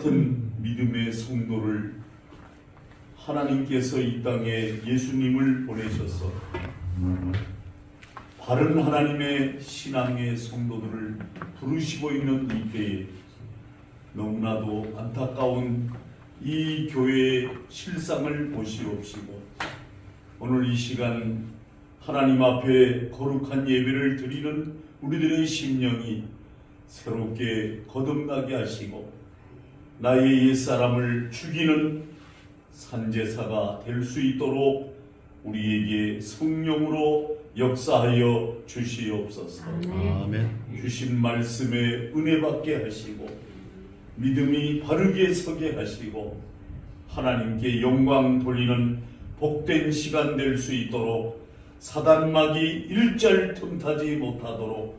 같은 믿음의 성도를 하나님께서 이 땅에 예수님을 보내셔서 바른 하나님의 신앙의 성도들을 부르시고 있는 이때에 너무나도 안타까운 이 교회의 실상을 보시옵시고 오늘 이 시간 하나님 앞에 거룩한 예배를 드리는 우리들의 심령이 새롭게 거듭나게 하시고 나의 옛사람을 죽이는 산제사가 될 수 있도록 우리에게 성령으로 역사하여 주시옵소서. 아멘. 주신 말씀에 은혜 받게 하시고 믿음이 바르게 서게 하시고 하나님께 영광 돌리는 복된 시간 될 수 있도록 사단막이 일절 틈타지 못하도록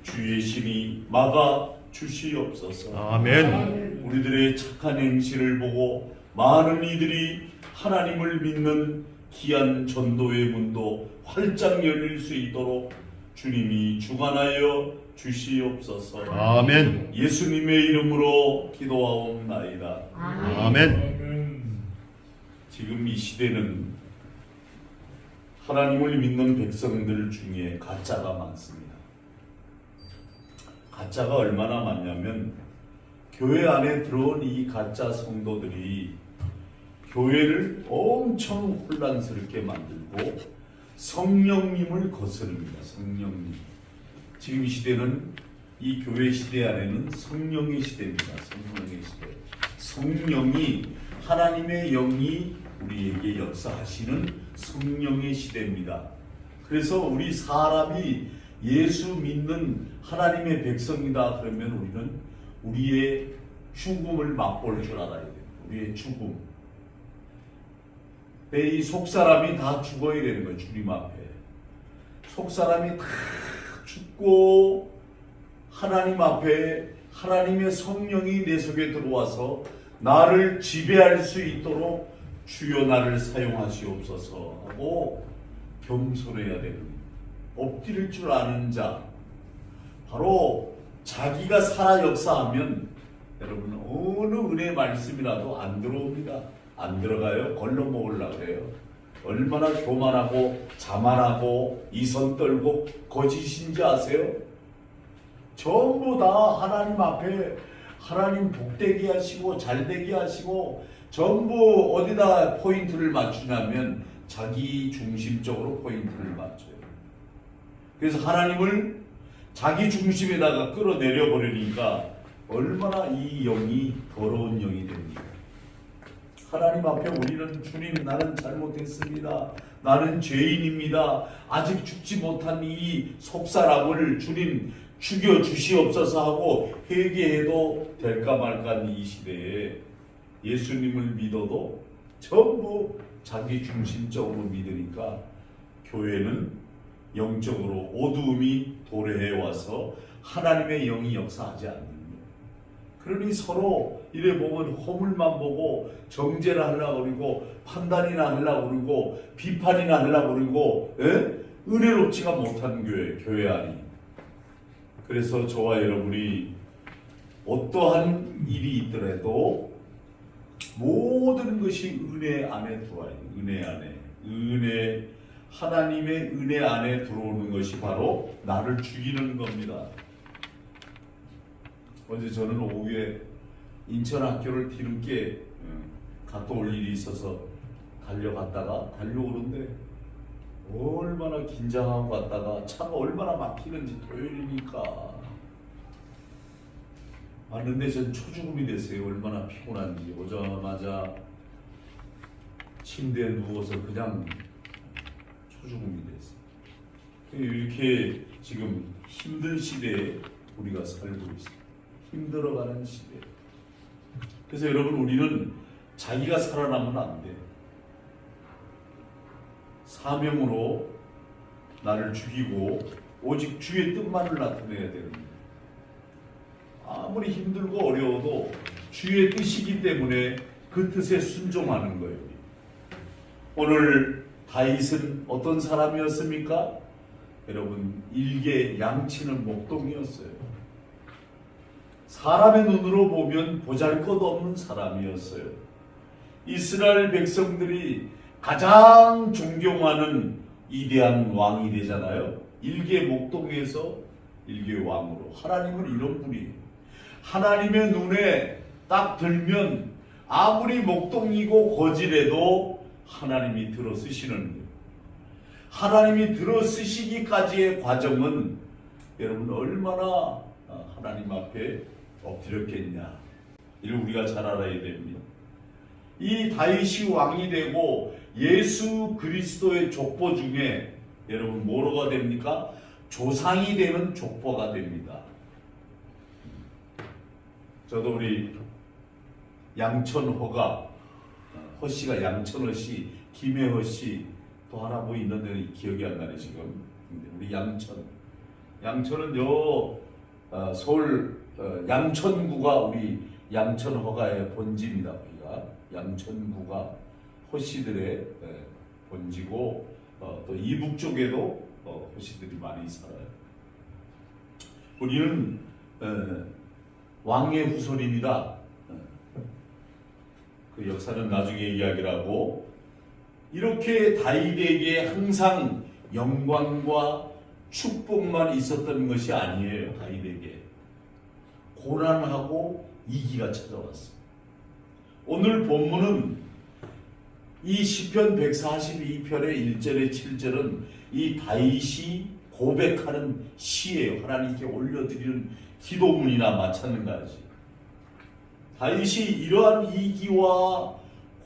주의 신이 막아 주시옵소서. 아멘. 우리들의 착한 행실을 보고 많은 이들이 하나님을 믿는 귀한 전도의 문도 활짝 열릴 수 있도록 주님이 주관하여 주시옵소서. 아멘. 예수님의 이름으로 기도하옵나이다. 아멘. 지금 이 시대는 하나님을 믿는 백성들 중에 가짜가 많습니다. 가짜가 얼마나 많냐면 교회 안에 들어온 이 가짜 성도들이 교회를 엄청 혼란스럽게 만들고 성령님을 거스릅니다. 성령님. 지금 이 시대는 이 교회 시대 안에는 성령의 시대입니다. 성령의 시대. 성령이 하나님의 영이 우리에게 역사하시는 성령의 시대입니다. 그래서 우리 사람이 예수 믿는 하나님의 백성이다 그러면 우리는 우리의 죽음을 맛볼 줄 알아야 돼요. 우리의 죽음. 이 속사람이 다 죽어야 되는 거예요. 주님 앞에. 속사람이 다 죽고 하나님 앞에 하나님의 성령이 내 속에 들어와서 나를 지배할 수 있도록 주여 나를 사용하시옵소서 하고 겸손해야 되는 거예요. 엎드릴 줄 아는 자. 바로 자기가 살아 역사하면 여러분 어느 은혜 말씀이라도 안 들어옵니다. 안 들어가요. 걸러 먹으려고 그래요. 얼마나 교만하고 자만하고 이선 떨고 거짓인지 아세요? 전부 다 하나님 앞에 하나님 복되게 하시고 잘되게 하시고 전부 어디다 포인트를 맞추냐면 자기 중심적으로 포인트를 맞춰요. 그래서 하나님을 자기 중심에다가 끌어내려 버리니까 얼마나 이 영이 더러운 영이 됩니다. 하나님 앞에 우리는 주님 나는 잘못했습니다. 나는 죄인입니다. 아직 죽지 못한 이 속사람을 주님 죽여 주시옵소서 하고 회개해도 될까 말까 이 시대에 예수님을 믿어도 전부 자기 중심적으로 믿으니까 교회는 영적으로 어두움이 도래해 와서 하나님의 영이 역사하지 않는 거예요. 그러니 서로 이래 보면 허물만 보고 정죄를 하려고 그러고 판단이나 하려고 그러고 비판이나 하려고 그러고 은혜롭지가 못한 교회 안이. 그래서 저와 여러분이 어떠한 일이 있더라도 모든 것이 은혜 안에 들어와야 돼요. 은혜 안에. 은혜, 하나님의 은혜 안에 들어오는 것이 바로 나를 죽이는 겁니다. 어제 저는 오후에 인천 학교를 뒤늦게 갔다 올 일이 있어서 달려오는데 얼마나 긴장하고 갔다가 차가 얼마나 막히는지 토요일이니까 왔는데 전 초죽음이 됐어요. 얼마나 피곤한지. 오자마자 침대에 누워서 그냥 초죽음이 됐어요. 이렇게 지금 힘든 시대에 우리가 살고 있어요. 힘들어가는 시대. 그래서 여러분 우리는 자기가 살아남으면 안 돼. 사명으로 나를 죽이고 오직 주의 뜻만을 나타내야 됩니다. 아무리 힘들고 어려워도 주의 뜻이기 때문에 그 뜻에 순종하는 거예요. 오늘 다윗은 어떤 사람이었습니까? 여러분 일개 양치는 목동이었어요. 사람의 눈으로 보면 보잘것없는 사람이었어요. 이스라엘 백성들이 가장 존경하는 위대한 왕이 되잖아요. 일개 목동에서 일개 왕으로. 하나님은 이런 분이에요. 하나님의 눈에 딱 들면 아무리 목동이고 거지라도 하나님이 들어 쓰시는 거예요. 하나님이 들어 쓰시기까지의 과정은 여러분 얼마나 하나님 앞에 엎드렸겠냐. 이를 우리가 잘 알아야 됩니다. 이 다윗이 왕이 되고 예수 그리스도의 족보 중에 여러분 뭐로가 됩니까? 조상이 되는 족보가 됩니다. 저도 우리 양천허가 허씨가 양천허씨, 김혜허씨 또 하나 뭐 있는데 기억이 안 나네 지금. 우리 양천은 서울 양천구가 우리 양천허가의 본지입니다. 우리가 양천구가 허씨들의 본지고 또 이북 쪽에도 허씨들이 많이 살아요. 우리는 왕의 후손입니다. 그 역사는 나중에 이야기를 하고, 이렇게 다윗에게 항상 영광과 축복만 있었던 것이 아니에요. 다윗에게 고난하고 위기가 찾아왔어요. 오늘 본문은 이 시편 142편의 1절에 7절은 이 다윗이 고백하는 시예요. 하나님께 올려드리는 기도문이나 마찬가지. 다윗이 이러한 위기와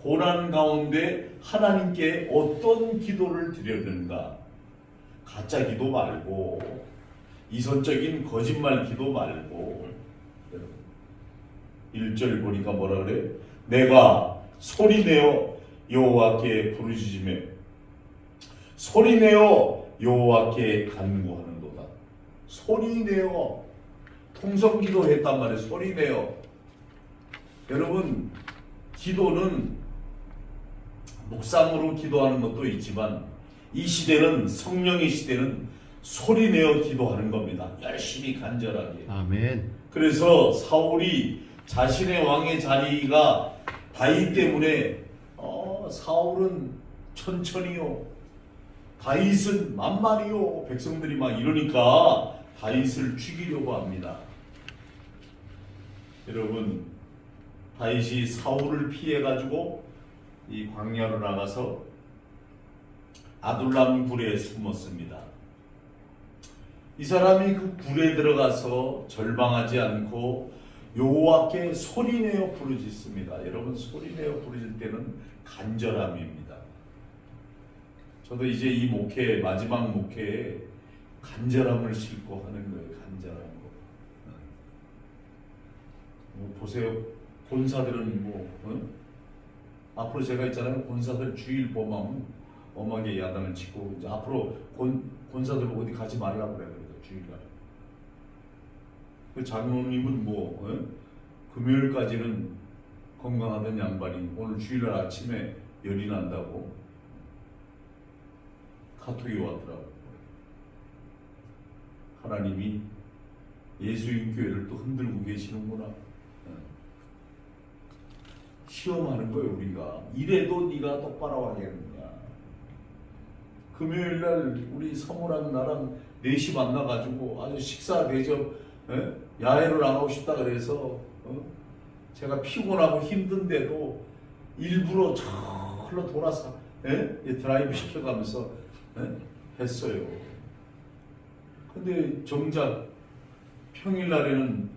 고난 가운데 하나님께 어떤 기도를 드렸는가? 가짜 기도 말고, 이선적인 거짓말 기도 말고, 1절 보니까 뭐라 그래? 내가 소리내어 여호와께 부르짖으며 소리내어 여호와께 간구하는도다. 소리내어 통성기도 했단 말이에요. 소리내어. 여러분, 기도는 묵상으로 기도하는 것도 있지만 이 시대는, 성령의 시대는 소리내어 기도하는 겁니다. 열심히 간절하게. 아멘. 그래서 사울이 자신의 왕의 자리가 다윗 때문에 사울은 천천히요, 다윗은 만만히요, 백성들이 막 이러니까 다윗을 죽이려고 합니다. 여러분, 다윗이 사울을 피해가지고 이 광야로 나가서 아둘람 굴에 숨었습니다. 이 사람이 그 굴에 들어가서 절망하지 않고 여호와께 소리내어 부르짖습니다. 여러분, 소리내어 부르짖을 때는 간절함입니다. 저도 이제 이 목회, 마지막 목회에 간절함을 싣고 하는 거예요. 간절한 거. 보세요. 권사들은 앞으로 제가 있잖아요. 권사들 주일 범하면 엄하게 야단을 치고, 이제 앞으로 권사들 어디 가지 말라고 그래요. 주일날. 그 장로님은 금요일까지는 건강하던 양반이 오늘 주일날 아침에 열이 난다고 카톡이 왔더라고요. 하나님이 예수님 교회를 또 흔들고 계시는구나. 시험하는 거예요. 우리가 이래도 네가 똑바로 하겠느냐. 금요일날 우리 성우랑 나랑 4시 만나가지고 아주 식사 대접 야외로 나가고 싶다 그래서 제가 피곤하고 힘든데도 일부러 절로 돌아서 드라이브 시켜가면서 했어요. 근데 정작 평일날에는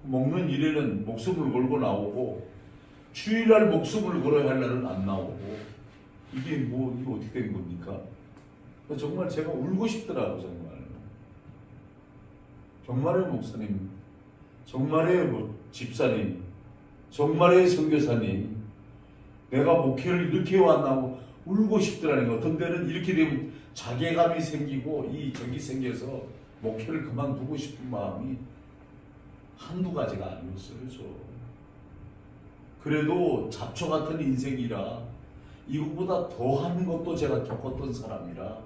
먹는 일에는 목숨을 걸고 나오고 주일날 목숨을 걸어야 할 날은 안 나오고, 이게 이거 어떻게 된 겁니까? 정말 제가 울고 싶더라고. 정말의 목사님, 정말의 집사님, 정말의 선교사님, 내가 목회를 이렇게 왔나고 울고 싶더라는 거. 어떤 때는 이렇게 되면 자괴감이 생기고 적이 생겨서 목회를 그만두고 싶은 마음이 한두 가지가 아니었어요. 그래도 잡초 같은 인생이라 이거보다 더한 것도 제가 겪었던 사람이라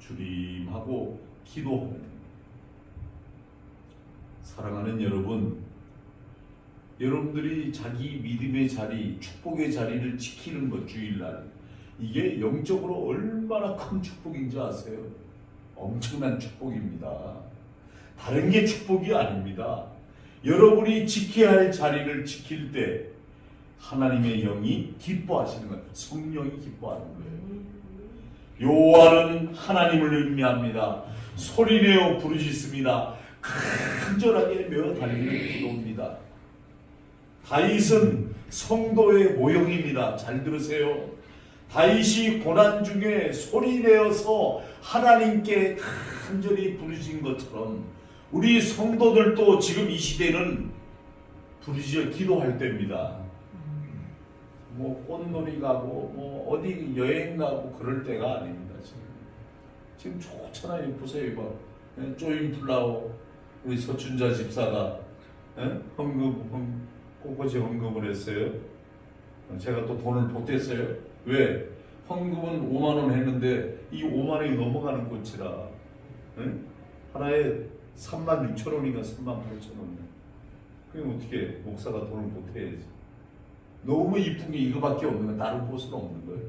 주림하고 기도하는, 사랑하는 여러분, 여러분들이 자기 믿음의 자리, 축복의 자리를 지키는 것, 주일날, 이게 영적으로 얼마나 큰 축복인지 아세요? 엄청난 축복입니다. 다른 게 축복이 아닙니다. 여러분이 지켜야 할 자리를 지킬 때 하나님의 영이 기뻐하시는 거예요. 성령이 기뻐하는 거예요. 여호와는 하나님을 의미합니다. 소리내어 부르짖습니다. 간절하게 메어 달리는 기도입니다. 다윗은 성도의 모형입니다. 잘 들으세요. 다윗이 고난 중에 소리내어서 하나님께 간절히 부르짖은 것처럼 우리 성도들도 지금 이 시대는 부르짖어 기도할 때입니다. 뭐 꽃놀이 가고 뭐 어디 여행 가고 그럴 때가 아닙니다. 지금 좋잖아요. 보세요. 이거 조인플라워 우리 서춘자 집사가 꽃꽂이 헌금을 했어요. 제가 또 돈을 보탰어요. 왜? 헌금은 5만 원 했는데 이 5만 원이 넘어가는 꽃이라 하나에 3만 6천 원인가 3만 8천 원. 그럼 어떻게 목사가 돈을 보태야지. 너무 이쁜 게 이거밖에 없는 거예요. 다른 곳은 없는 거예요.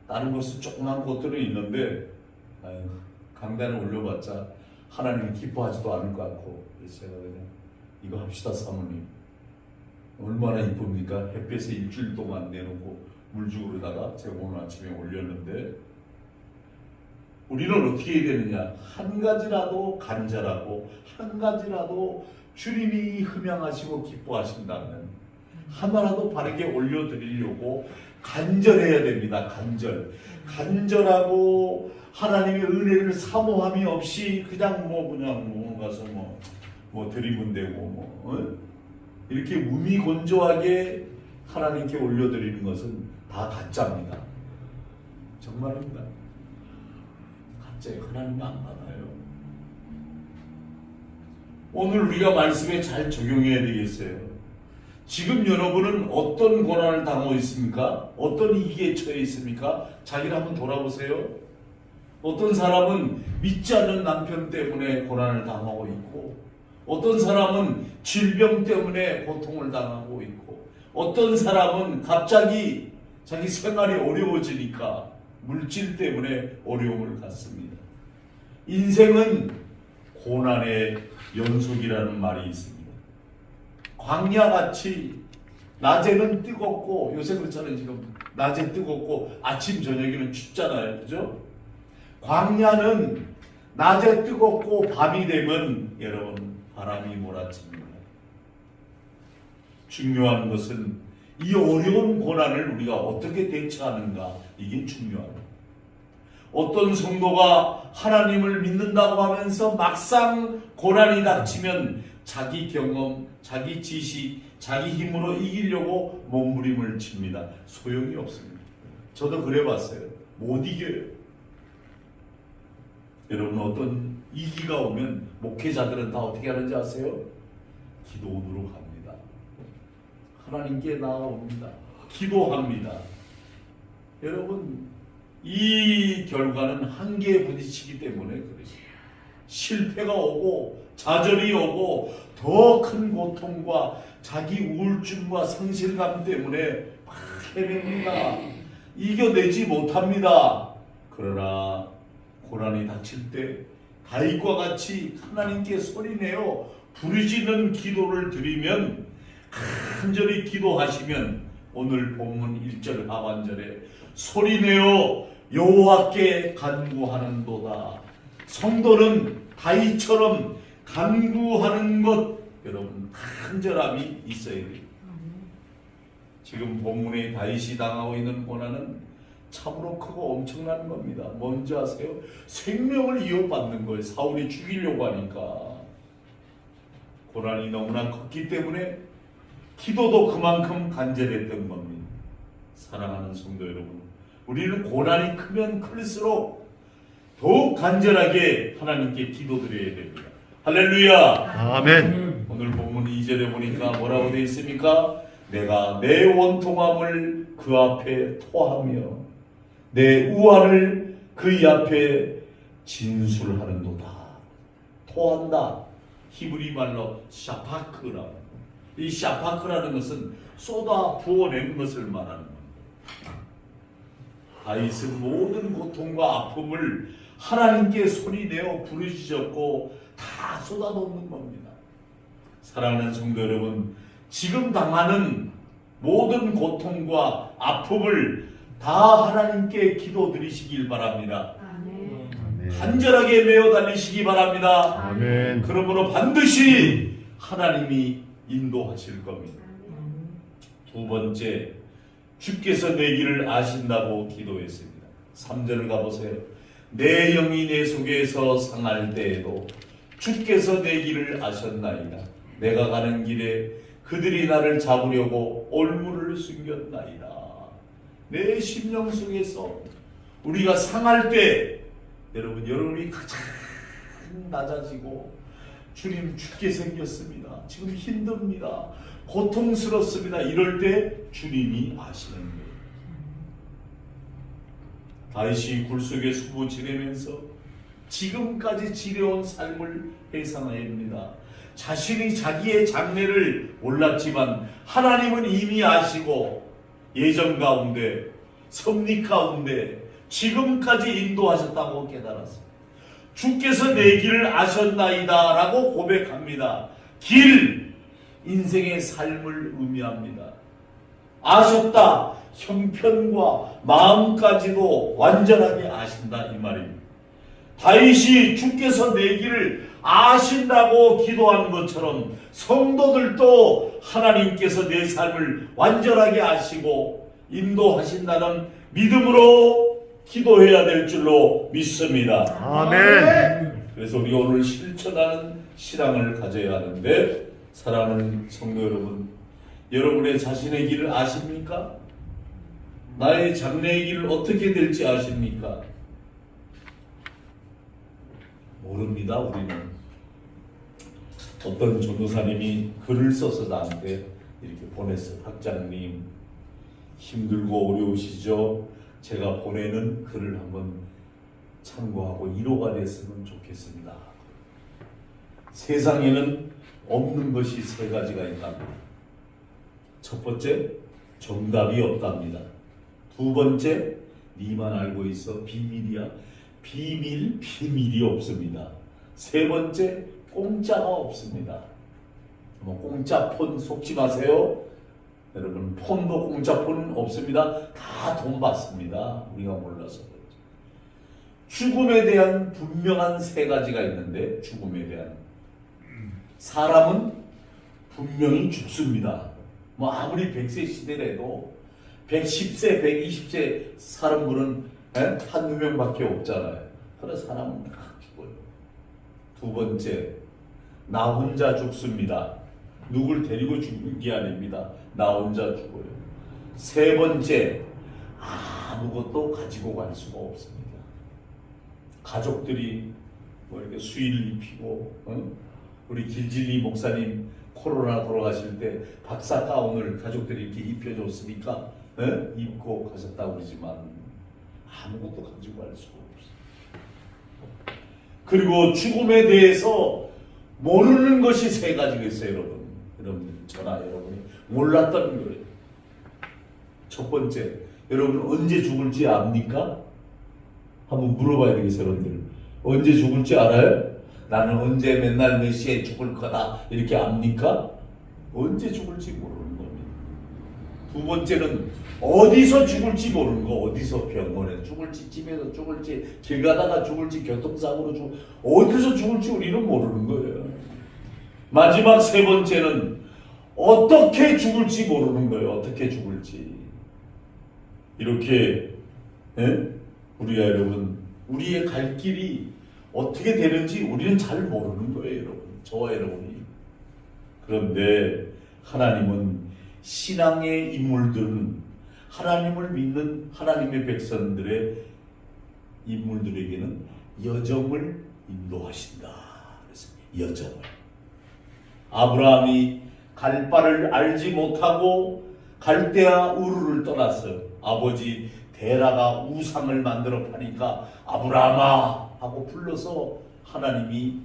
다른 곳은 조그만 곳들은 있는데 강단에 올려봤자 하나님은 기뻐하지도 않을 것 같고, 그래서 제가 그냥 이거 합시다 사모님. 얼마나 이쁩니까? 햇볕에 일주일 동안 내놓고 물죽으로다가 제가 오늘 아침에 올렸는데, 우리는 어떻게 해야 되느냐? 한 가지라도 간절하고 한 가지라도 주님이 흠양하시고 기뻐하신다면 하나라도 바르게 올려드리려고 간절해야 됩니다. 간절하고 하나님의 은혜를 사모함이 없이 그냥 그냥 가서 뭐 드리면 되고 이렇게 무미건조하게 하나님께 올려드리는 것은 다 가짜입니다. 정말입니다. 가짜에 하나님이 안 받아요. 오늘 우리가 말씀에 잘 적용해야 되겠어요. 지금 여러분은 어떤 고난을 당하고 있습니까? 어떤 위기에 처해 있습니까? 자기를 한번 돌아보세요. 어떤 사람은 믿지 않는 남편 때문에 고난을 당하고 있고, 어떤 사람은 질병 때문에 고통을 당하고 있고, 어떤 사람은 갑자기 자기 생활이 어려워지니까 물질 때문에 어려움을 갖습니다. 인생은 고난의 연속이라는 말이 있습니다. 광야같이 낮에는 뜨겁고, 요새 그렇잖아요. 지금 낮에 뜨겁고 아침 저녁에는 춥잖아요. 그죠? 광야는 낮에 뜨겁고 밤이 되면 여러분 바람이 몰아칩니다. 중요한 것은 이 어려운 고난을 우리가 어떻게 대처하는가, 이게 중요합니다. 어떤 성도가 하나님을 믿는다고 하면서 막상 고난이 닥치면 자기 경험, 자기 지식, 자기 힘으로 이기려고 몸부림을 칩니다. 소용이 없습니다. 저도 그래봤어요. 못 이겨요. 여러분, 어떤 위기가 오면 목회자들은 다 어떻게 하는지 아세요? 기도원으로 갑니다. 하나님께 나아옵니다. 기도합니다. 여러분, 이 결과는 한계에 부딪히기 때문에 그래요. 실패가 오고 좌절이 오고 더 큰 고통과 자기 우울증과 상실감 때문에 막 헤맵니다. 이겨내지 못합니다. 그러나 고난이 닥칠 때 다윗과 같이 하나님께 소리내어 부르짖는 기도를 드리면, 간절히 기도하시면 오늘 본문 1절 하반절에 소리내어 여호와께 간구하는도다. 성도는 다윗처럼 간구하는 것, 여러분 간절함이 있어야 돼요. 지금 본문의 다윗이 당하고 있는 고난은 참으로 크고 엄청난 겁니다. 뭔지 아세요? 생명을 이어받는 거예요. 사울이 죽이려고 하니까. 고난이 너무나 컸기 때문에 기도도 그만큼 간절했던 겁니다. 사랑하는 성도 여러분, 우리는 고난이 크면 클수록 더욱 간절하게 하나님께 기도드려야 됩니다. 할렐루야. 아멘. 오늘 본문 2절에 보니까 뭐라고 되어 있습니까? 내가 내 원통함을 그 앞에 토하며 내 우환을 그의 앞에 진술하는도다. 토한다. 히브리 말로 샤파크라. 이 샤파크라는 것은 쏟아 부어내는 것을 말하는 겁니다. 다윗은 모든 고통과 아픔을 하나님께 소리내어 부르짖었고 다 쏟아놓는 겁니다. 사랑하는 성도 여러분, 지금 당하는 모든 고통과 아픔을 다 하나님께 기도드리시길 바랍니다. 아멘. 간절하게 메어 달리시기 바랍니다. 아멘. 그러므로 반드시 하나님이 인도하실 겁니다. 두 번째, 주께서 내 길을 아신다고 기도했습니다. 3절을 가보세요. 내 영이 내 속에서 상할 때에도 주께서 내 길을 아셨나이다. 내가 가는 길에 그들이 나를 잡으려고 올무를 숨겼나이다. 내 심령 속에서 우리가 상할 때 여러분이 가장 낮아지고 주님 죽게 생겼습니다. 지금 힘듭니다. 고통스럽습니다. 이럴 때 주님이 아시는 거예요. 다윗이 굴속에 숨어 지내면서 지금까지 지려온 삶을 회상합니다. 자신이 자기의 장래를 몰랐지만 하나님은 이미 아시고 예정 가운데 섭리 가운데 지금까지 인도하셨다고 깨달았습니다. 주께서 내 길을 아셨나이다 라고 고백합니다. 길, 인생의 삶을 의미합니다. 아셨다, 형편과 마음까지도 완전하게 아신다 이 말입니다. 다윗이 주께서 내 길을 아신다고 기도한 것처럼 성도들도 하나님께서 내 삶을 완전하게 아시고 인도하신다는 믿음으로 기도해야 될 줄로 믿습니다. 아멘. 그래서 우리 오늘 실천하는 신앙을 가져야 하는데, 사랑하는 성도 여러분, 여러분의 자신의 길을 아십니까? 나의 장래의 길을 어떻게 될지 아십니까? 모릅니다. 우리는. 어떤 전도사님이 글을 써서 나한테 이렇게 보냈어요. 학장님, 힘들고 어려우시죠? 제가 보내는 글을 한번 참고하고 위로가 됐으면 좋겠습니다. 세상에는 없는 것이 세 가지가 있답니다. 첫 번째, 정답이 없답니다. 두 번째, 네만 알고 있어. 비밀이야. 비밀이 없습니다. 세 번째, 공짜가 없습니다. 공짜 폰 속지 마세요. 여러분, 폰도 공짜 폰은 없습니다. 다 돈 받습니다. 우리가 몰라서 그렇죠. 죽음에 대한 분명한 세 가지가 있는데, 죽음에 대한 사람은 분명히 죽습니다. 아무리 100세 시대라도 110세, 120세 사는 분은 한두 명밖에 없잖아요. 그래서 사람은 다 죽어요. 두 번째, 나 혼자 죽습니다. 누굴 데리고 죽는 게 아닙니다. 나 혼자 죽어요. 세 번째, 아무것도 가지고 갈 수가 없습니다. 가족들이 이렇게 수의를 입히고, 우리 길진리 목사님 코로나 돌아가실 때 박사 가운을 가족들이 이렇게 입혀줬으니까 입고 가셨다고 그러지만 아무것도 가지고 갈 수가 없어요. 그리고 죽음에 대해서 모르는 것이 세 가지가 있어요. 여러분, 저나 여러분이 몰랐던 거예요. 첫 번째, 여러분 언제 죽을지 압니까? 한번 물어봐야 되겠어요. 여러분들 언제 죽을지 알아요? 나는 언제 맨날 몇 시에 죽을 거다 이렇게 압니까? 언제 죽을지 모르는 겁니다. 두 번째는 어디서 죽을지 모르는 거. 어디서 병원에 죽을지, 집에서 죽을지, 길 가다가 죽을지, 교통사고로 어디서 죽을지 우리는 모르는 거예요. 마지막 세 번째는 어떻게 죽을지 모르는 거예요. 어떻게 죽을지. 이렇게 우리가 여러분, 우리의 갈 길이 어떻게 되는지 우리는 잘 모르는 거예요. 여러분, 저와 여러분이. 그런데 하나님은 신앙의 인물들은, 하나님을 믿는 하나님의 백성들의 인물들에게는 여정을 인도하신다. 그래서 여정을. 아브라함이 갈 바를 알지 못하고 갈대아 우르를 떠났어요. 아버지 데라가 우상을 만들어 파니까 아브라함아 하고 불러서 하나님이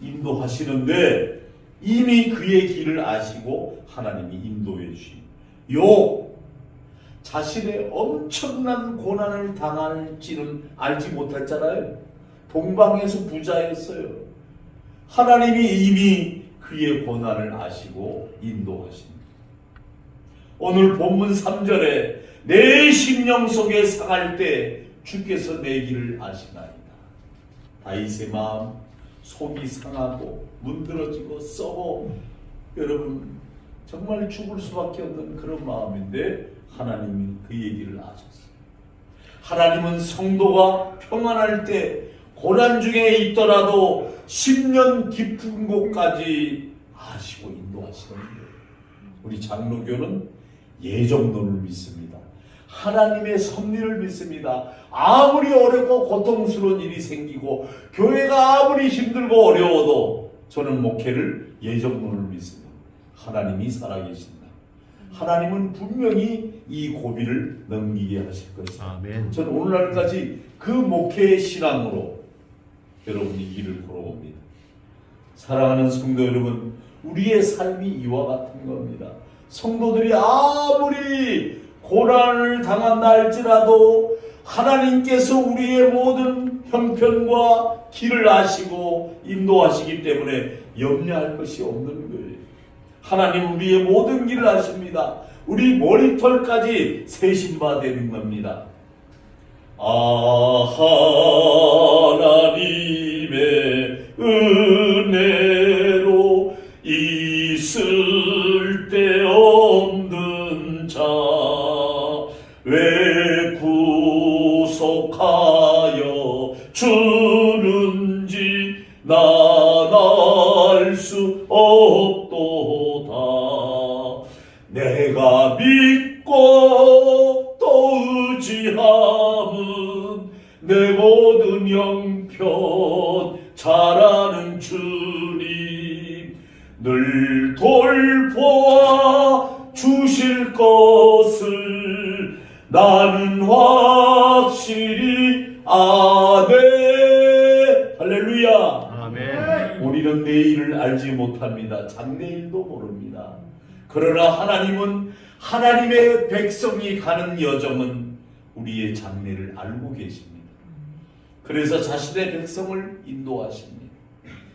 인도하시는데 이미 그의 길을 아시고 하나님이 인도해 주신 욥 자신의 엄청난 고난을 당할지는 알지 못했잖아요. 동방에서 부자였어요. 하나님이 이미 그의 고난을 아시고 인도하십니다. 오늘 본문 3절에 내 심령 속에 상할 때 주께서 내 길을 아시나이다. 다윗의 마음 속이 상하고 문드러지고 썩어 여러분 정말 죽을 수밖에 없는 그런 마음인데 하나님이 그 얘기를 아셨어요. 하나님은 성도가 평안할 때 고난 중에 있더라도 10년 깊은 곳까지 아시고 인도하시는 거예요. 우리 장로교는 예정론을 믿습니다. 하나님의 섭리를 믿습니다. 아무리 어렵고 고통스러운 일이 생기고 교회가 아무리 힘들고 어려워도 저는 목회를 예정론을 믿습니다. 하나님이 살아계신다. 하나님은 분명히 이 고비를 넘기게 하실 것이다. 아멘. 저는 오늘날까지 그 목회의 신앙으로 여러분이 길을 걸어옵니다. 사랑하는 성도 여러분, 우리의 삶이 이와 같은 겁니다. 성도들이 아무리 고난을 당한다 할지라도 하나님께서 우리의 모든 형편과 길을 아시고 인도하시기 때문에 염려할 것이 없는 거예요. 하나님 우리의 모든 길을 아십니다. 우리 머리털까지 세신바 되는 겁니다. 하나님의 은혜로 있을 때 없는 자 왜 구속하여 주는지 난 알 수 없도다. 내가 믿고 또 의지함은 내 모든 형편 잘 아는 주님 늘 돌보아 주실 것을 나는 확실히 아네. 할렐루야. 아멘. 우리는 내일을 알지 못합니다. 장래일도 모릅니다. 그러나 하나님은 하나님의 백성이 가는 여정은 우리의 장래를 알고 계십니다. 그래서 자신의 백성을 인도하십니다.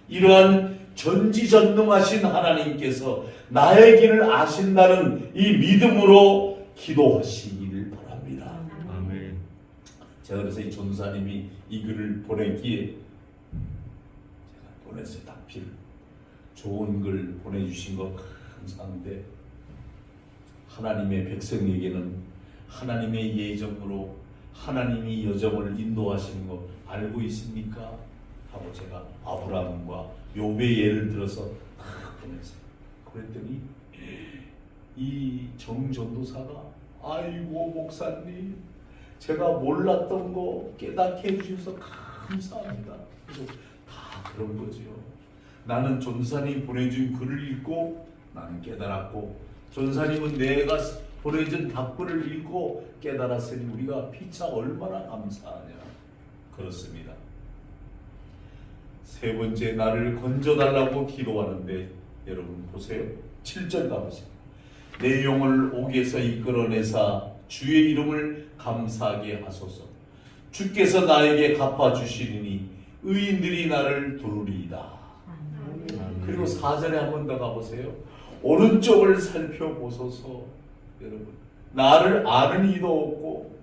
이러한 전지전능하신 하나님께서 나의 길을 아신다는 이 믿음으로 기도하시기를 바랍니다. 아멘. 제가 그래서 이 전사님이 이 글을 보내기에 제가 보냈어요. 답필 좋은 글 보내주신 거 감사한데 하나님의 백성에게는 하나님의 예정으로 하나님이 여정을 인도하시는 거 알고 있습니까? 하고 제가 아브라함과 욥의 예를 들어서 딱 보냈어요. 그랬더니 이 정전도사가 아이고 목사님 제가 몰랐던 거 깨닫게 해주셔서 감사합니다. 그래서 다 그런 거죠. 나는 전사님이 보내준 글을 읽고 나는 깨달았고 전사님은 내가 보내준 답글을 읽고 깨달았으니 우리가 피차 얼마나 감사하냐. 그렇습니다. 세 번째 나를 건져달라고 기도하는데 여러분 보세요. 7절 가보세요. 내 영을 옥에서 이끌어내사 주의 이름을 감사하게 하소서. 주께서 나에게 갚아주시리니 의인들이 나를 두루리이다. 그리고 4절에 한 번 더 가보세요. 오른쪽을 살펴보소서. 여러분 나를 아는 이도 없고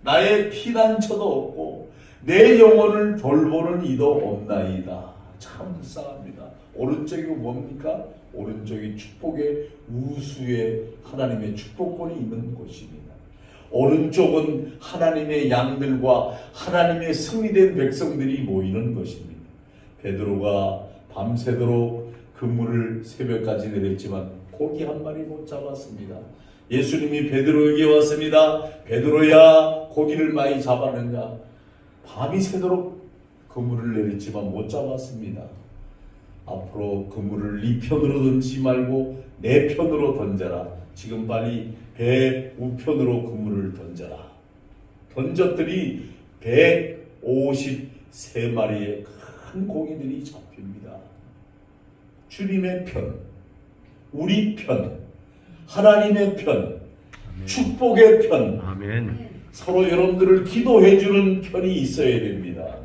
나의 피난처도 없고 내 영혼을 돌보는 이도 없나이다. 참 불쌍합니다. 오른쪽이 뭡니까? 오른쪽이 축복의 우수의 하나님의 축복권이 있는 곳입니다. 오른쪽은 하나님의 양들과 하나님의 승리된 백성들이 모이는 것입니다. 베드로가 밤새도록 그물을 새벽까지 내렸지만 고기 한 마리 못 잡았습니다. 예수님이 베드로에게 왔습니다. 베드로야 고기를 많이 잡았느냐? 밤이 새도록 그물을 내렸지만 못 잡았습니다. 앞으로 그물을 네 편으로 던지지 말고 내 편으로 던져라. 지금 빨리 배 우편으로 그물을 던져라. 던졌더니 153마리의 큰 고기들이 잡힙니다. 주님의 편, 우리 편, 하나님의 편, 축복의 편, 아멘. 서로 여러분들을 기도해주는 편이 있어야 됩니다.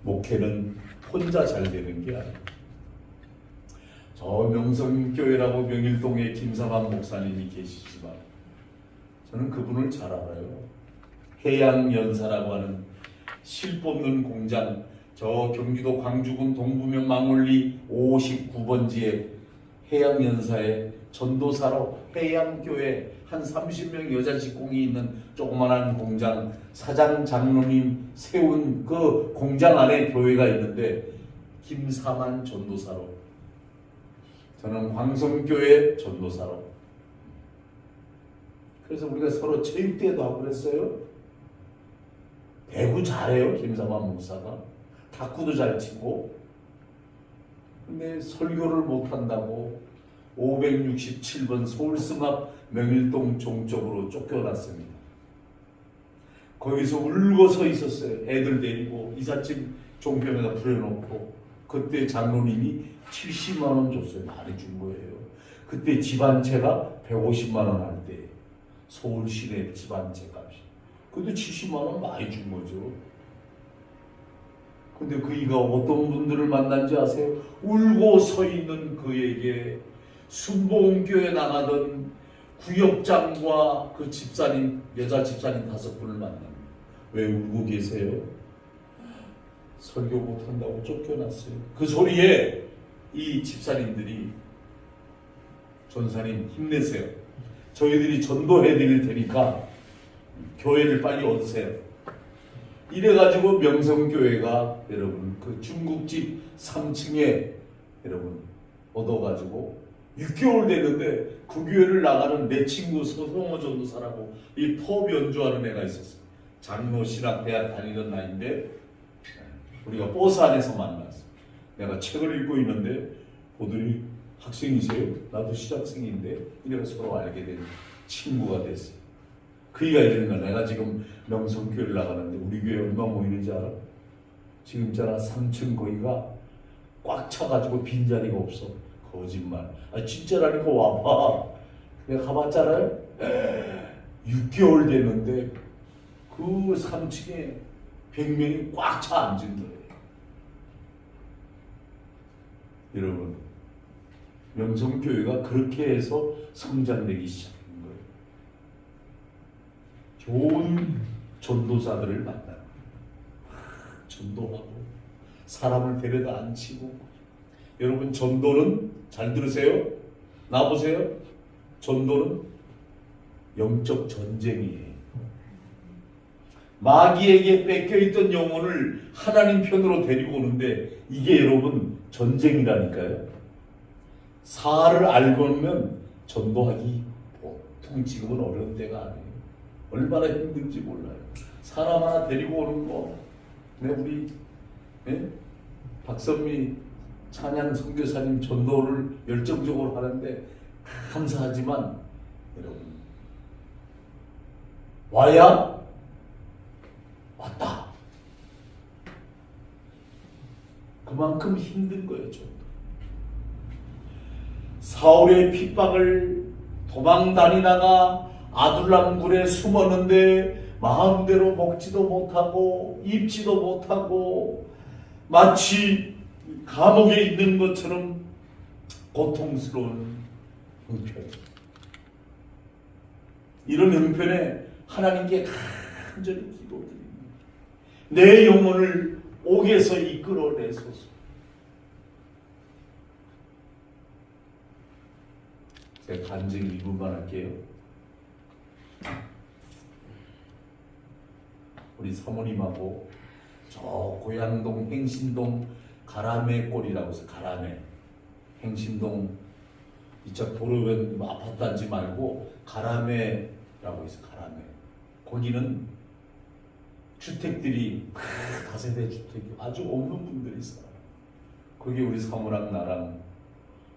목회는 혼자 잘 되는 게 아니에요. 저 명성교회라고 명일동에 김사만 목사님이 계시지만 저는 그분을 잘 알아요. 해양연사라고 하는 실 뽑는 공장, 저 경기도 광주군 동부면 망울리 59번지에 해양연사의 전도사로 해양교회 한 30명 여자 직공이 있는 조그만한 공장 사장 장로님 세운 그 공장 안에 교회가 있는데 김사만 전도사로, 저는 광성교회 전도사로. 그래서 우리가 서로 체육대회도 하고 그랬어요. 배구 잘해요, 김사만 목사가. 탁구도 잘 치고. 근데 설교를 못한다고 567번 서울승합 명일동 종쪽으로 쫓겨났습니다. 거기서 울고 서 있었어요. 애들 데리고 이삿짐 종편에다 부려놓고. 그때 장로님이 70만 원 줬어요. 많이 준 거예요. 그때 집 한 채가 150만 원 할 때 서울 시내 집 한 채 값이. 그때 70만 원 많이 준 거죠. 근데 그이가 어떤 분들을 만난지 아세요? 울고 서 있는 그에게 순복음교회 나가던 구역장과 그 집사님, 여자 집사님 5분을 만납니다. 왜 울고 계세요? 설교 못한다고 쫓겨났어요. 그 소리에 이 집사님들이, 전사님 힘내세요. 저희들이 전도해 드릴 테니까 교회를 빨리 얻으세요. 이래가지고 명성교회가 여러분 그 중국집 3층에 여러분 얻어가지고 6개월 됐는데 그 교회를 나가는 내 친구 서성호 전도사라고 이 펍 연주하는 애가 있었어요. 장로 신학대학 다니던 나이인데 우리가 버스 안에서 만났어. 내가 책을 읽고 있는데 보더니 학생이세요? 나도 신학생인데 이래가 서로 알게 된 친구가 됐어요. 그이가 이러는 거야. 내가 지금 명성교회를 나가는데 우리 교회 얼마 모이는지 알아? 지금 있잖아 3층 거기가 꽉 차가지고 빈자리가 없어. 거짓말. 아 진짜라니까 와봐. 내가 가봤잖아요. 6개월 됐는데 그 3층에 100명이 꽉 차 앉은 거예요. 여러분 명성교회가 그렇게 해서 성장되기 시작한 거예요. 좋은 전도자들을 만나고 전도하고 사람을 데려다 앉히고. 여러분 전도는 잘 들으세요. 나보세요. 전도는 영적 전쟁이에요. 마귀에게 뺏겨있던 영혼을 하나님 편으로 데리고 오는데 이게 여러분 전쟁이라니까요. 사를 알고는 전도하기 보통 지금은 어려운 때가 아니에요. 얼마나 힘든지 몰라요. 사람 하나 데리고 오는 거. 네, 우리 박선미 찬양 선교사님 전도를 열정적으로 하는데 감사하지만 여러분 와야 왔다. 그만큼 힘든 거예요. 전도. 사울의 핍박을 도망 다니다가 아둘람굴에 숨었는데 마음대로 먹지도 못하고 입지도 못하고 마치 감옥에 있는 것처럼 고통스러운 형편. 이런 형편에 하나님께 간절히 기도드립니다. 내 영혼을 옥에서 이끌어내소서. 제가 간증 2분만 할게요. 우리 사모님하고 저 고양동 행신동 가라메 꼴이라고 해서 가라메 행신동 이쪽 도로변 아파트 단지 말고 가라메라고 해서 가라메. 거기는 주택들이 다세대 주택이 아주 없는 분들이 살아요. 거기 우리 사모랑 나랑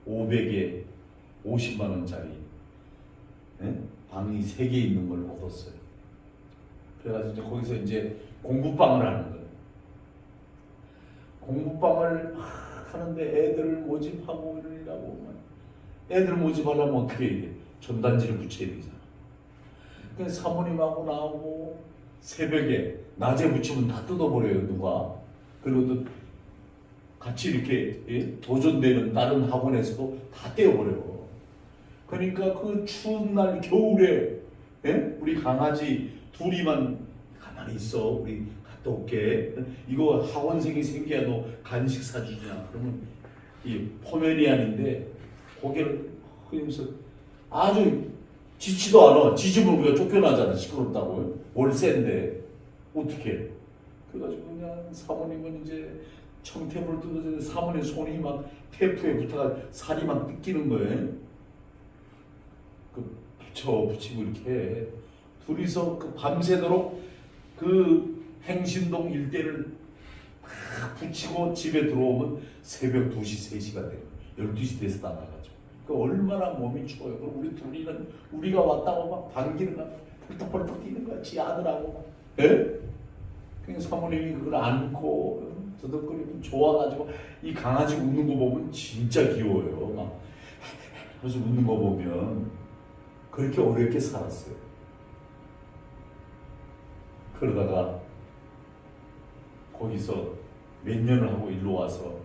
500에 50만 원짜리 방이 3개 있는 걸 얻었어요. 그래가지고 이제 거기서 이제 공부방을 하는 거예요. 공부방을 하는데 애들을 모집하고 이러려고. 애들 모집하려면 어떻게 해야 돼? 전단지를 붙여야 되잖아. 그러니까 사모님하고 나하고 새벽에 낮에 붙이면 다 뜯어버려요 누가. 그리고 또 같이 이렇게 도전되는 다른 학원에서도 다 떼어버려요. 그러니까 그 추운 날 겨울에 우리 강아지 둘이만 가만히 있어. 우리 갔다 올게. 이거 학원생이 생겨야 너 간식 사주냐. 그러면 이 포메리안인데 고개를 흐리면서 아주 짖지도 않아. 짖으면 우리가 쫓겨나잖아. 시끄럽다고. 월세인데 어떻게? 그래가지고 그냥 사모님은 이제 청테이프를 뜯어서 사모님 손이 막 테이프에 붙어가 살이 막 뜯기는 거예요. 그 붙이고 이렇게 해. 둘이서 그 밤새도록 그 행신동 일대를 막 붙이고 집에 들어오면 새벽 2시, 3시가 돼요. 12시 돼서 나가가지고. 그 얼마나 몸이 추워요. 그럼 우리 둘이는 우리가 왔다고 막 반기는 거야. 벌떡벌떡 뛰는 거야. 지 아들하고 막. 예? 그냥 사모님이 그걸 안고 더덕거리고 좋아가지고 이 강아지 웃는 거 보면 진짜 귀여워요. 막 그래서 웃는 거 보면 그렇게 어렵게 살았어요. 그러다가 거기서 몇 년을 하고 일로 와서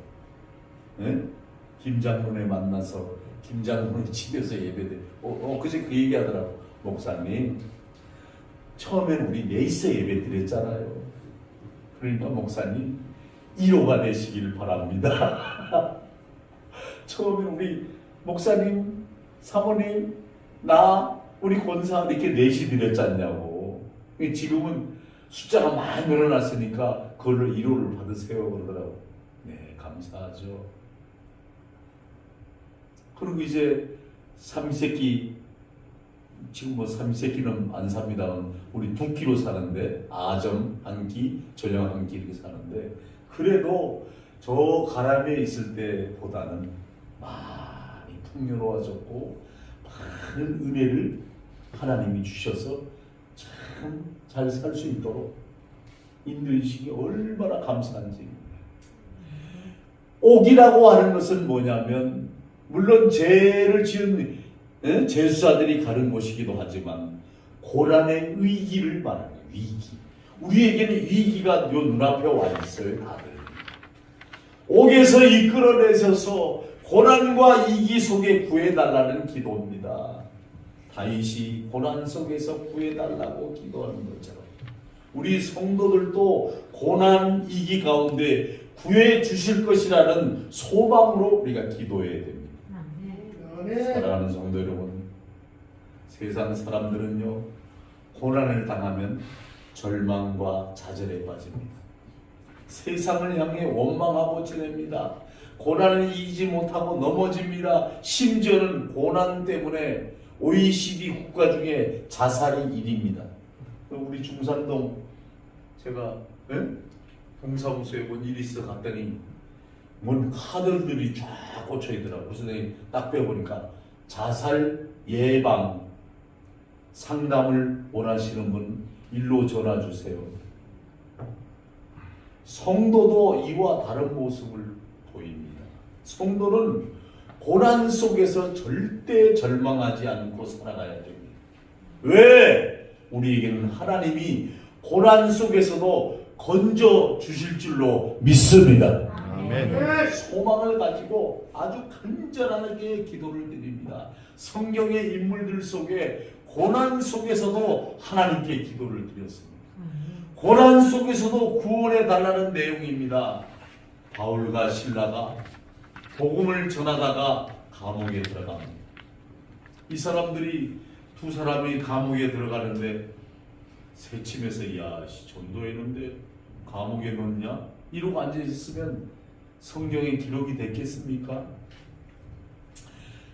김장군에 만나서 김장군의 집에서 예배돼. 그제 그 얘기하더라고. 목사님 처음에는 우리 넷이서 예배 드렸잖아요. 그러니까 목사님 1호가 되시길 바랍니다. 처음에 우리 목사님, 사모님, 나, 우리 권사 이렇게 넷이 드렸지 않냐고. 지금은 숫자가 많이 늘어났으니까 그걸로 1호를 받으세요 그러더라고. 네, 감사하죠. 그리고 이제 삼세끼, 지금 뭐 삼세끼는 안 삽니다. 우리 2끼로 사는데 아점 한 끼, 저녁 한 끼 이렇게 사는데 그래도 저 가람에 있을 때보다는 많이 풍요로워졌고 많은 은혜를 하나님이 주셔서 참 잘 살 수 있도록 인도해 주시기 얼마나 감사한지. 옥이라고 하는 것은 뭐냐면 물론 죄를 지은 죄수자들이 가는 곳이기도 하지만 고난의 위기를 말하는 위기. 우리에게는 위기가 요 눈앞에 와 있어요. 다들. 옥에서 이끌어내셔서 고난과 위기 속에 구해달라는 기도입니다. 다윗이 고난 속에서 구해달라고 기도하는 것처럼 우리 성도들도 고난 위기 가운데 구해 주실 것이라는 소망으로 우리가 기도해야 됩니다. 사랑하는 성도 여러분, 세상 사람들은요 고난을 당하면 절망과 좌절에 빠집니다. 세상을 향해 원망하고 지냅니다. 고난을 이기지 못하고 넘어집니다. 심지어는 고난 때문에 OECD 국가 중에 자살이 1위입니다. 우리 중산동 제가 동사무소에 본 일이 있어 갔더니 뭔 카드들이 쫙 꽂혀 있더라고요. 그래서 내가 딱 빼보니까 자살 예방 상담을 원하시는 분 일로 전화 주세요. 성도도 이와 다른 모습을 보입니다. 성도는 고난 속에서 절대 절망하지 않고 살아가야 됩니다. 왜? 우리에게는 하나님이 고난 속에서도 건져 주실 줄로 믿습니다. 아멘. 소망을 가지고 아주 간절하게 기도를 드립니다. 성경의 인물들 속에 고난 속에서도 하나님께 기도를 드렸습니다. 고난 속에서도 구원해 달라는 내용입니다. 바울과 실라가 복음을 전하다가 감옥에 들어갑니다. 이 사람들이 두 사람이 감옥에 들어가는데 새침해서 야 전도했는데 감옥에 넣냐? 이러고 앉아있으면 성경에 기록이 됐겠습니까?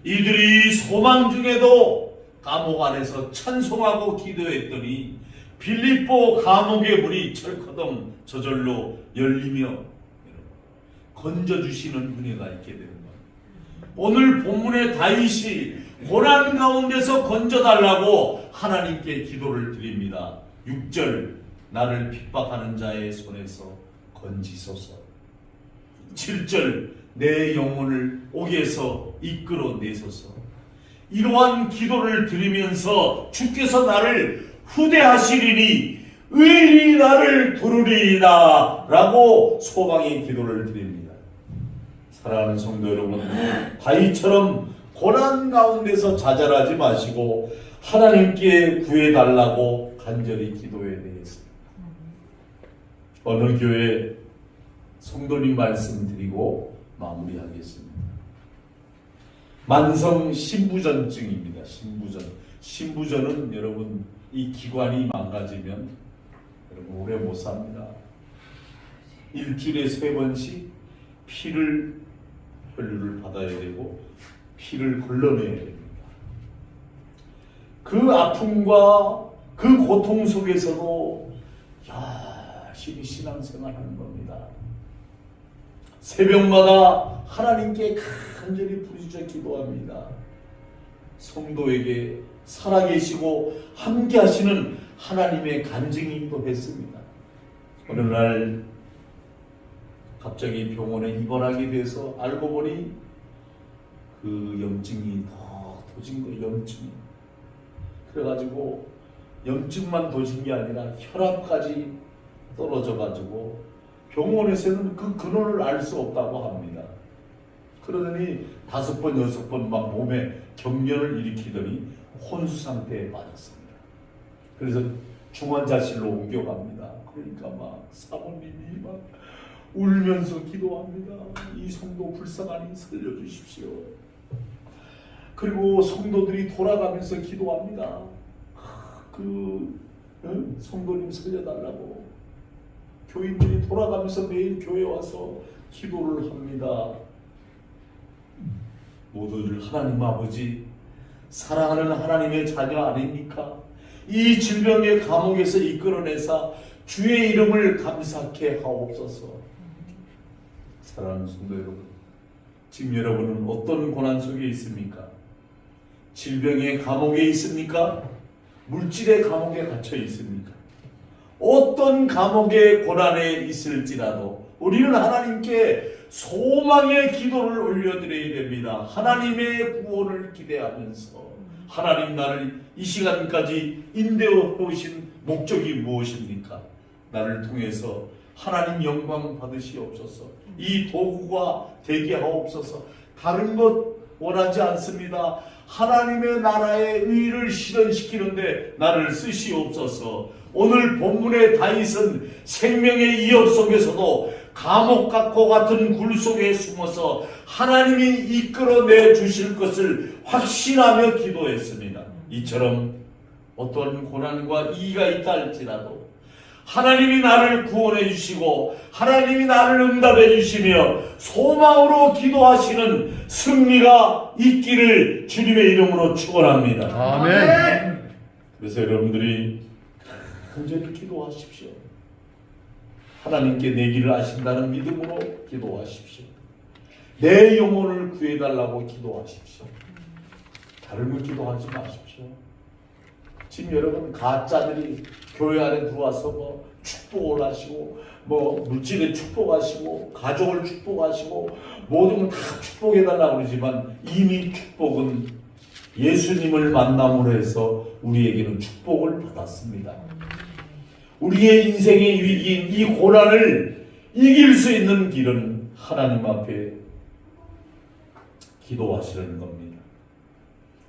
이들이 소망 중에도 감옥 안에서 찬송하고 기도했더니 빌립보 감옥의 문이 철커덩 저절로 열리며 건져주시는 은혜가 있게 되는 거예요. 오늘 본문의 다윗이 고난 가운데서 건져달라고 하나님께 기도를 드립니다. 6절 나를 핍박하는 자의 손에서 건지소서. 7절 내 영혼을 옥에서 이끌어내소서. 이러한 기도를 드리면서 주께서 나를 후대하시리니 의인이 나를 부르리이다 라고 소망의 기도를 드립니다. 사랑하는 성도 여러분, 다윗처럼 고난 가운데서 좌절하지 마시고 하나님께 구해달라고 간절히 기도해야 되겠습니다. 어느 교회 성도님 말씀드리고 마무리하겠습니다. 만성 신부전증입니다. 신부전은 여러분 이 기관이 망가지면 여러분 오래 못 삽니다. 일주일에 3번씩 혈류를 받아야 되고 피를 걸러내야 됩니다. 그 아픔과 그 고통 속에서도 열심히 신앙생활하는 겁니다. 새벽마다 하나님께 간절히 부르짖어 기도합니다. 성도에게 살아계시고 함께 하시는 하나님의 간증이 임했습니다. 어느 날 갑자기 병원에 입원하게 돼서 알고 보니 그 염증이 더 도진 거예요. 염증이. 그래가지고 염증만 도진 게 아니라 혈압까지 떨어져가지고 병원에서는 그 근원을 알 수 없다고 합니다. 그러더니 5번, 6번 막 몸에 경련을 일으키더니 혼수 상태에 빠졌습니다. 그래서 중환자실로 옮겨갑니다. 그러니까 막 사모님이 막 울면서 기도합니다. 이 성도 불쌍하니 살려주십시오. 그리고 성도들이 돌아가면서 기도합니다. 성도님 살려달라고. 교인들이 돌아가면서 매일 교회 와서 기도를 합니다. 모두들 하나님 아버지, 사랑하는 하나님의 자녀 아닙니까? 이 질병의 감옥에서 이끌어내사 주의 이름을 감사케 하옵소서. 사랑하는 성도 여러분, 지금 여러분은 어떤 고난 속에 있습니까? 질병의 감옥에 있습니까? 물질의 감옥에 갇혀 있습니까? 어떤 감옥의 고난에 있을지라도 우리는 하나님께 소망의 기도를 올려드려야 됩니다. 하나님의 구원을 기대하면서 하나님 나를 이 시간까지 인도해 오신 목적이 무엇입니까? 나를 통해서 하나님 영광 받으시옵소서. 이 도구가 되게 하옵소서. 다른 것 원하지 않습니다. 하나님의 나라의 의를 실현시키는데 나를 쓰시옵소서. 오늘 본문의 다윗은 생명의 위협 속에서도 감옥과 같은 굴 속에 숨어서 하나님이 이끌어내 주실 것을 확신하며 기도했습니다. 이처럼 어떤 고난과 이의가 있다 할지라도 하나님이 나를 구원해 주시고 하나님이 나를 응답해 주시며 소망으로 기도하시는 승리가 있기를 주님의 이름으로 축원합니다. 아멘. 그래서 여러분들이 간절히 기도하십시오. 하나님께 내 길을 아신다는 믿음으로 기도하십시오. 내 영혼을 구해달라고 기도하십시오. 다른 거 기도하지 마십시오. 지금 여러분 가짜들이 교회 안에 들어와서 뭐 축복을 하시고 뭐 물질에 축복하시고 가족을 축복하시고 모든 걸 다 축복해달라고 그러지만 이미 축복은 예수님을 만남으로 해서 우리에게는 축복을 받았습니다. 우리의 인생의 위기인 이 고난을 이길 수 있는 길은 하나님 앞에 기도하시는 겁니다.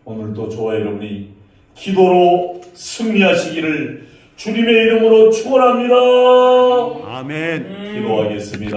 오늘도 저와 여러분이 기도로 승리하시기를 주님의 이름으로 축원합니다. 아멘. 기도하겠습니다.